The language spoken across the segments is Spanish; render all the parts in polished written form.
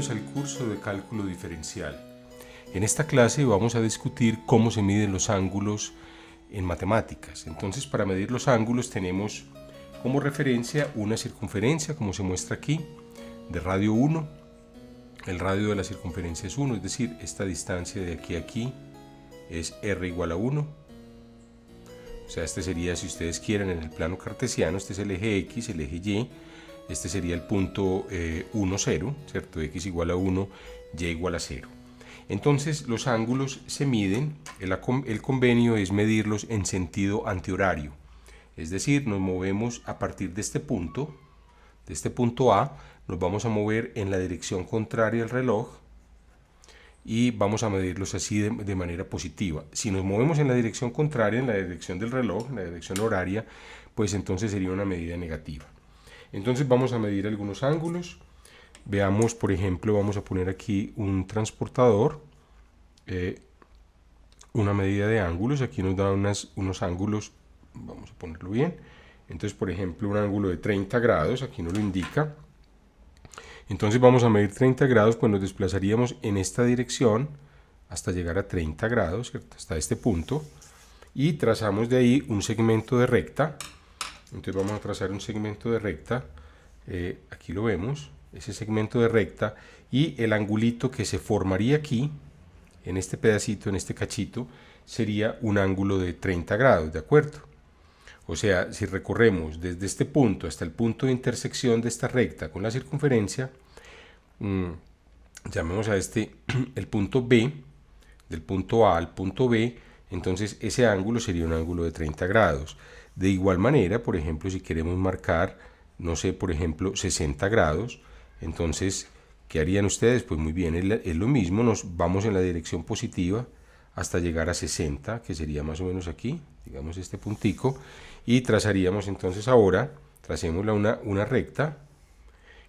Bienvenidos al curso de cálculo diferencial. En esta clase vamos a discutir cómo se miden los ángulos en matemáticas. Entonces, para medir los ángulos tenemos como referencia una circunferencia, como se muestra aquí, de radio 1. El radio de la circunferencia es 1, es decir, esta distancia de aquí a aquí es r igual a 1. O sea, este sería, si ustedes quieren, en el plano cartesiano, este es el eje X, el eje Y. Este sería el punto 1, 0, ¿cierto? X igual a 1, Y igual a 0. Entonces, los ángulos se miden, el convenio es medirlos en sentido antihorario. Es decir, nos movemos a partir de este punto A, nos vamos a mover en la dirección contraria al reloj y vamos a medirlos así de manera positiva. Si nos movemos en la dirección contraria, en la dirección del reloj, en la dirección horaria, pues entonces sería una medida negativa. Entonces vamos a medir algunos ángulos. Veamos, por ejemplo, vamos a poner aquí un transportador, una medida de ángulos. Aquí nos da unos ángulos, vamos a ponerlo bien. Entonces, por ejemplo, un ángulo de 30 grados, aquí nos lo indica. Entonces vamos a medir 30 grados, pues nos desplazaríamos en esta dirección hasta llegar a 30 grados, ¿cierto? Hasta este punto. Y trazamos de ahí un segmento de recta. Entonces vamos a trazar un segmento de recta, aquí lo vemos, ese segmento de recta, y el angulito que se formaría aquí, en este pedacito, en este cachito, sería un ángulo de 30 grados, ¿de acuerdo? O sea, si recorremos desde este punto hasta el punto de intersección de esta recta con la circunferencia, llamemos a este el punto B, del punto A al punto B, entonces ese ángulo sería un ángulo de 30 grados. De igual manera, por ejemplo, si queremos marcar, no sé, por ejemplo, 60 grados, entonces, ¿qué harían ustedes? Pues muy bien, es lo mismo, nos vamos en la dirección positiva hasta llegar a 60, que sería más o menos aquí, digamos este puntico, y trazaríamos entonces ahora, tracémosla una recta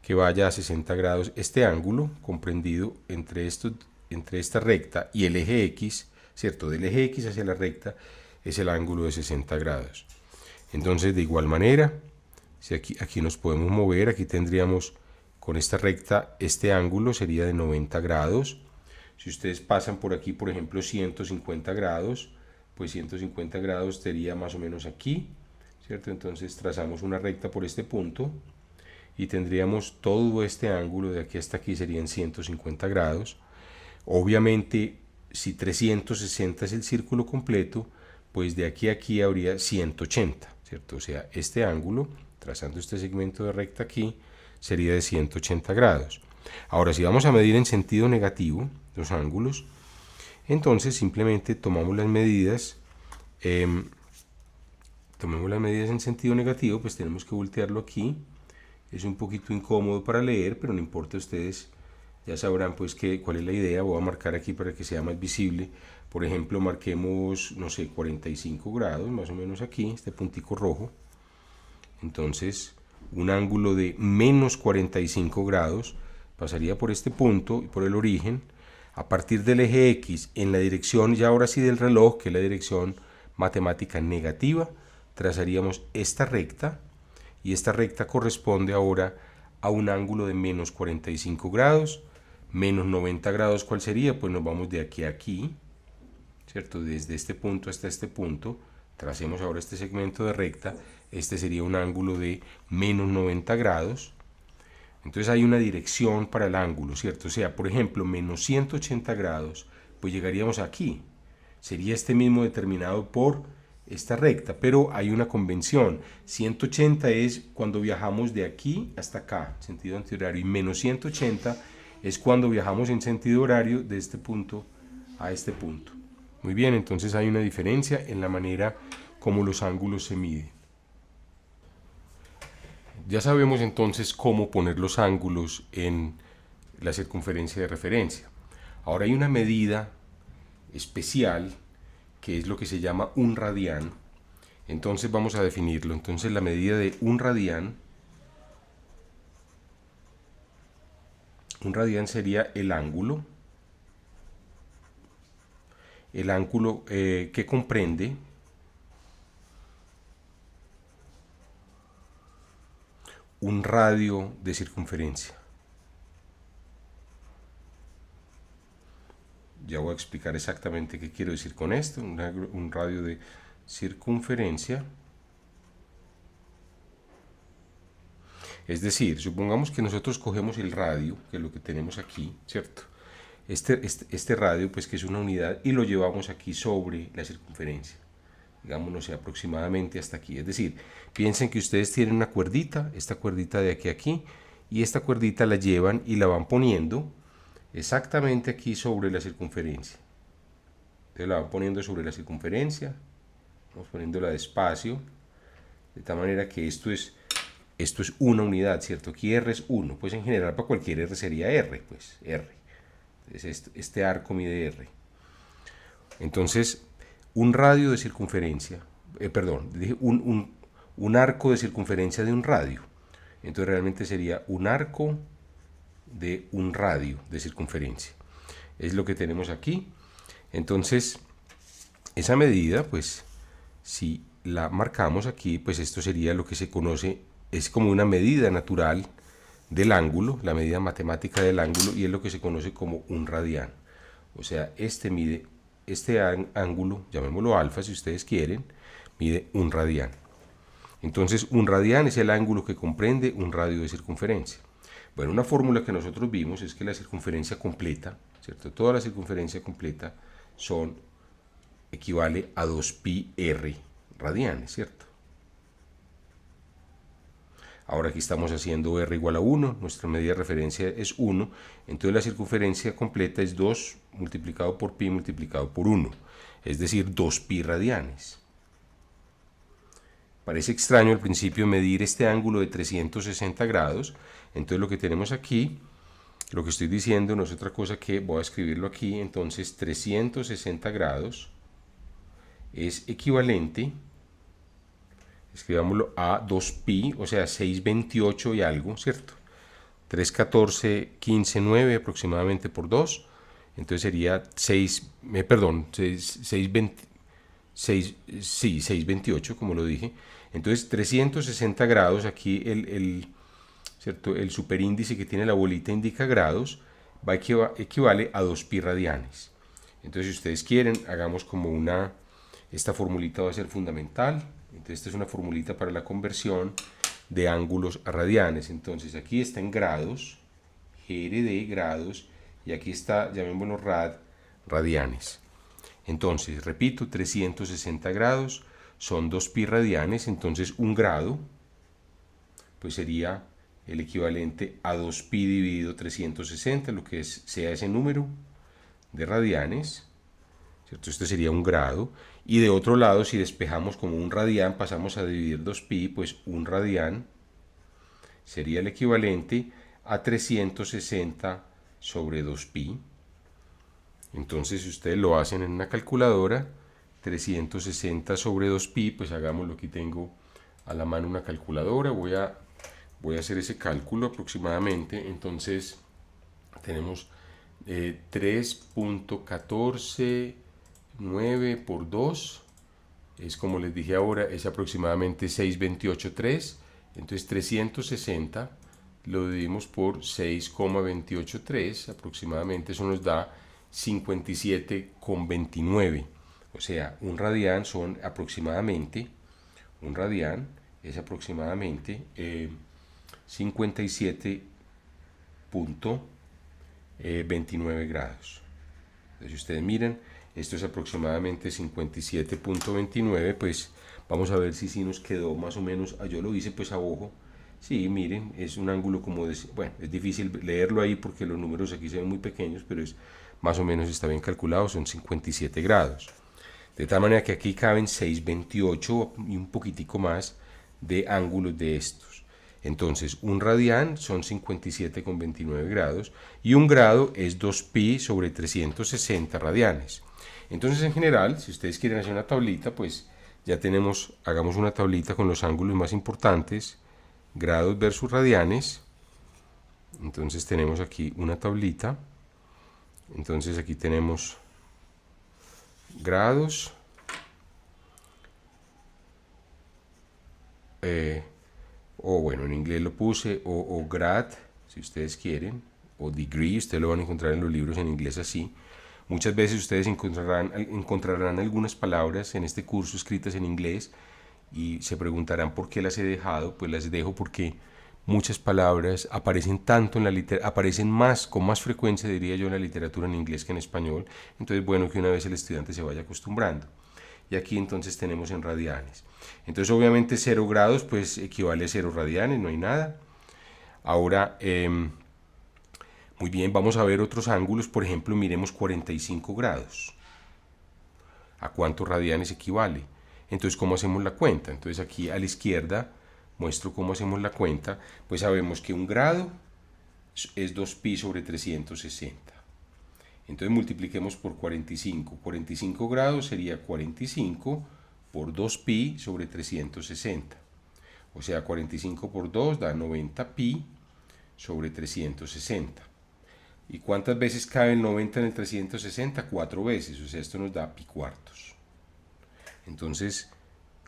que vaya a 60 grados. Este ángulo comprendido entre esta recta y el eje X, ¿cierto? Del eje X hacia la recta es el ángulo de 60 grados. Entonces, de igual manera, si aquí nos podemos mover, aquí tendríamos con esta recta, este ángulo sería de 90 grados. Si ustedes pasan por aquí, por ejemplo, 150 grados, pues 150 grados sería más o menos aquí, ¿cierto? Entonces trazamos una recta por este punto y tendríamos todo este ángulo de aquí hasta aquí serían 150 grados. Obviamente, si 360 es el círculo completo, pues de aquí a aquí habría 180, ¿cierto? O sea, este ángulo, trazando este segmento de recta aquí, sería de 180 grados. Ahora, si vamos a medir en sentido negativo los ángulos, entonces simplemente tomamos las medidas, en sentido negativo, pues tenemos que voltearlo aquí. Es un poquito incómodo para leer, pero no importa, ustedes ya sabrán pues cuál es la idea. Voy a marcar aquí para que sea más visible. Por ejemplo, marquemos, no sé, 45 grados, más o menos aquí, este puntico rojo. Entonces, un ángulo de menos 45 grados pasaría por este punto y por el origen, a partir del eje X, en la dirección ya ahora sí del reloj, que es la dirección matemática negativa, trazaríamos esta recta, y esta recta corresponde ahora a un ángulo de menos 45 grados, menos 90 grados, ¿cuál sería? Pues nos vamos de aquí a aquí, ¿cierto? Desde este punto hasta este punto, tracemos ahora este segmento de recta, este sería un ángulo de menos 90 grados, entonces hay una dirección para el ángulo, ¿cierto? O sea, por ejemplo, menos 180 grados, pues llegaríamos aquí, sería este mismo determinado por esta recta, pero hay una convención. 180 es cuando viajamos de aquí hasta acá, sentido antihorario, y menos 180 es cuando viajamos en sentido horario de este punto a este punto. Muy bien, entonces hay una diferencia en la manera como los ángulos se miden. Ya sabemos entonces cómo poner los ángulos en la circunferencia de referencia. Ahora hay una medida especial que es lo que se llama un radián. Entonces vamos a definirlo. Entonces la medida de un radián sería el ángulo que comprende un radio de circunferencia. ya voy a explicar exactamente qué quiero decir con esto. Un radio de circunferencia. Es decir, supongamos que nosotros cogemos el radio, que es lo que tenemos aquí, ¿cierto? Este radio, pues que es una unidad, y lo llevamos aquí sobre la circunferencia. Digamos, no sé, aproximadamente hasta aquí. Es decir, piensen que ustedes tienen una cuerdita, esta cuerdita de aquí a aquí, y esta cuerdita la llevan y la van poniendo exactamente aquí sobre la circunferencia. Entonces la van poniendo sobre la circunferencia, vamos poniéndola despacio, de tal manera que esto es una unidad, ¿cierto? Aquí R es 1, pues en general para cualquier R sería R, pues R. Entonces este arco mide R. Entonces, un radio de circunferencia, dije un arco de circunferencia de un radio. Entonces realmente sería un arco de un radio de circunferencia. Es lo que tenemos aquí. Entonces, esa medida, pues, si la marcamos aquí, pues esto sería lo que se conoce, es como una medida natural del ángulo, la medida matemática del ángulo, y es lo que se conoce como un radián. O sea, este ángulo, llamémoslo alfa si ustedes quieren, mide un radián. Entonces, un radián es el ángulo que comprende un radio de circunferencia. Bueno, una fórmula que nosotros vimos es que la circunferencia completa, ¿cierto? Toda la circunferencia completa equivale a 2pi r radianes, ¿cierto? Ahora aquí estamos haciendo r igual a 1, nuestra medida de referencia es 1, entonces la circunferencia completa es 2 multiplicado por pi multiplicado por 1, es decir, 2pi radianes. Parece extraño al principio medir este ángulo de 360 grados, entonces lo que tenemos aquí, lo que estoy diciendo no es otra cosa que, voy a escribirlo aquí, entonces 360 grados es equivalente, escribámoslo, a 2pi, o sea 628 y algo, ¿cierto? 314, 15, 9 aproximadamente por 2, entonces sería 628, como lo dije. Entonces 360 grados, aquí ¿cierto? El superíndice que tiene la bolita indica grados, equivale a 2pi radianes. Entonces, si ustedes quieren, hagamos como esta formulita va a ser fundamental. Entonces, esta es una formulita para la conversión de ángulos a radianes. Entonces, aquí está en grados, GRD grados, y aquí está, llamémoslo radianes. Entonces, repito, 360 grados son 2pi radianes, entonces un grado, pues sería el equivalente a 2pi dividido 360, lo que sea ese número de radianes, ¿cierto? Este sería un grado. Y de otro lado, si despejamos como un radián, pasamos a dividir 2pi, pues un radián sería el equivalente a 360 sobre 2pi. Entonces, si ustedes lo hacen en una calculadora, 360 sobre 2pi, pues hagámoslo, aquí tengo a la mano una calculadora, voy a hacer ese cálculo aproximadamente. Entonces tenemos 3.149 por 2 es, como les dije ahora, es aproximadamente 6.283. Entonces 360 lo dividimos por 6,283 aproximadamente, eso nos da 57,29. O sea, un radián es aproximadamente 57.29 grados. Entonces, si ustedes miran, esto es aproximadamente 57.29, pues vamos a ver si nos quedó más o menos, yo lo hice pues a ojo. Sí, miren, es un ángulo como bueno, es difícil leerlo ahí porque los números aquí se ven muy pequeños, pero es más o menos, está bien calculado, son 57 grados. De tal manera que aquí caben 628 y un poquitico más de ángulos de estos. Entonces, un radián son 57,29 grados y un grado es 2pi sobre 360 radianes. Entonces, en general, si ustedes quieren hacer una tablita, pues ya tenemos, hagamos una tablita con los ángulos más importantes, grados versus radianes. Entonces tenemos aquí una tablita. Entonces aquí tenemos grados, o bueno, en inglés lo puse, o grad, si ustedes quieren, o degree, ustedes lo van a encontrar en los libros en inglés así. Muchas veces ustedes encontrarán algunas palabras en este curso escritas en inglés y se preguntarán por qué las he dejado. Pues las dejo porque muchas palabras aparecen tanto en la aparecen con más frecuencia, diría yo, en la literatura en inglés que en español. Entonces, bueno, que una vez el estudiante se vaya acostumbrando. Y aquí entonces tenemos en radianes. Entonces, obviamente 0 grados pues equivale a 0 radianes, no hay nada. Ahora, muy bien, vamos a ver otros ángulos. Por ejemplo, miremos 45 grados. ¿A cuántos radianes equivale? Entonces, ¿cómo hacemos la cuenta? Entonces, aquí a la izquierda muestro cómo hacemos la cuenta. Pues sabemos que un grado es 2pi sobre 360. Entonces, multipliquemos por 45. 45 grados sería 45 por 2pi sobre 360. O sea, 45 por 2 da 90pi sobre 360. ¿Y cuántas veces cabe el 90 en el 360? 4 veces, o sea, esto nos da pi cuartos. Entonces,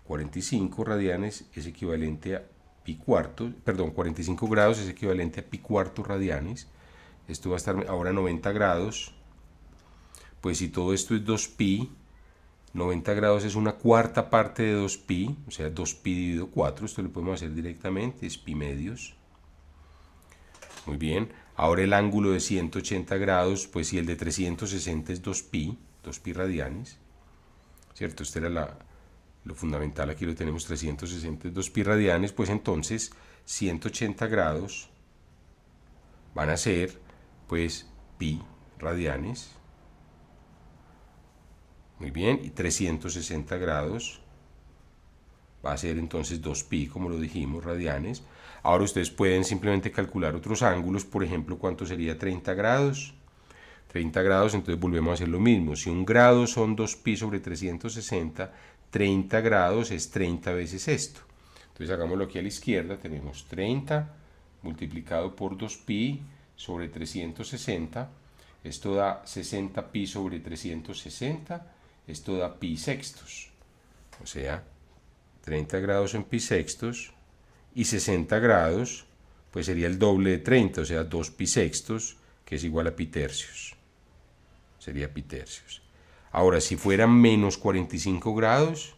45 radianes es equivalente a pi cuartos, perdón, 45 grados es equivalente a pi cuartos radianes. Esto va a estar ahora 90 grados. Pues si todo esto es 2pi, 90 grados es una cuarta parte de 2pi, o sea, 2pi dividido 4, esto lo podemos hacer directamente, es pi medios. Muy bien, ahora el ángulo de 180 grados, pues si el de 360 es 2pi radianes, ¿cierto? Este era lo fundamental, aquí lo tenemos, 360 es 2pi radianes, pues entonces 180 grados van a ser, pues, pi radianes. Muy bien, y 360 grados va a ser entonces 2pi, como lo dijimos, radianes. Ahora ustedes pueden simplemente calcular otros ángulos, por ejemplo, ¿cuánto sería 30 grados? 30 grados, entonces volvemos a hacer lo mismo. Si un grado son 2pi sobre 360, 30 grados es 30 veces esto. Entonces hagámoslo aquí a la izquierda, tenemos 30 multiplicado por 2pi sobre 360, esto da 60pi sobre 360, esto da pi sextos, o sea, 30 grados en pi sextos, y 60 grados, pues sería el doble de 30, o sea, 2 pi sextos, que es igual a pi tercios. Sería pi tercios. Ahora, si fueran menos 45 grados,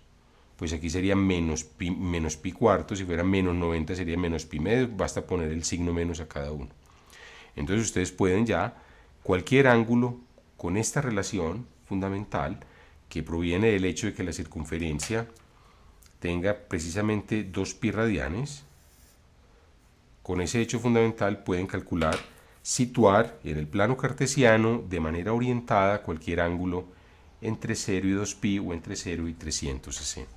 pues aquí sería menos pi cuartos. Si fuera menos 90 sería menos pi medio. Basta poner el signo menos a cada uno. Entonces ustedes pueden ya, cualquier ángulo con esta relación fundamental, que proviene del hecho de que la circunferencia tenga precisamente 2 pi radianes, con ese hecho fundamental pueden calcular, situar en el plano cartesiano de manera orientada cualquier ángulo entre 0 y 2pi o entre 0 y 360.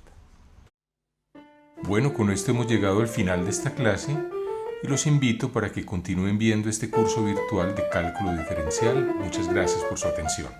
Bueno, con esto hemos llegado al final de esta clase y los invito para que continúen viendo este curso virtual de cálculo diferencial. Muchas gracias por su atención.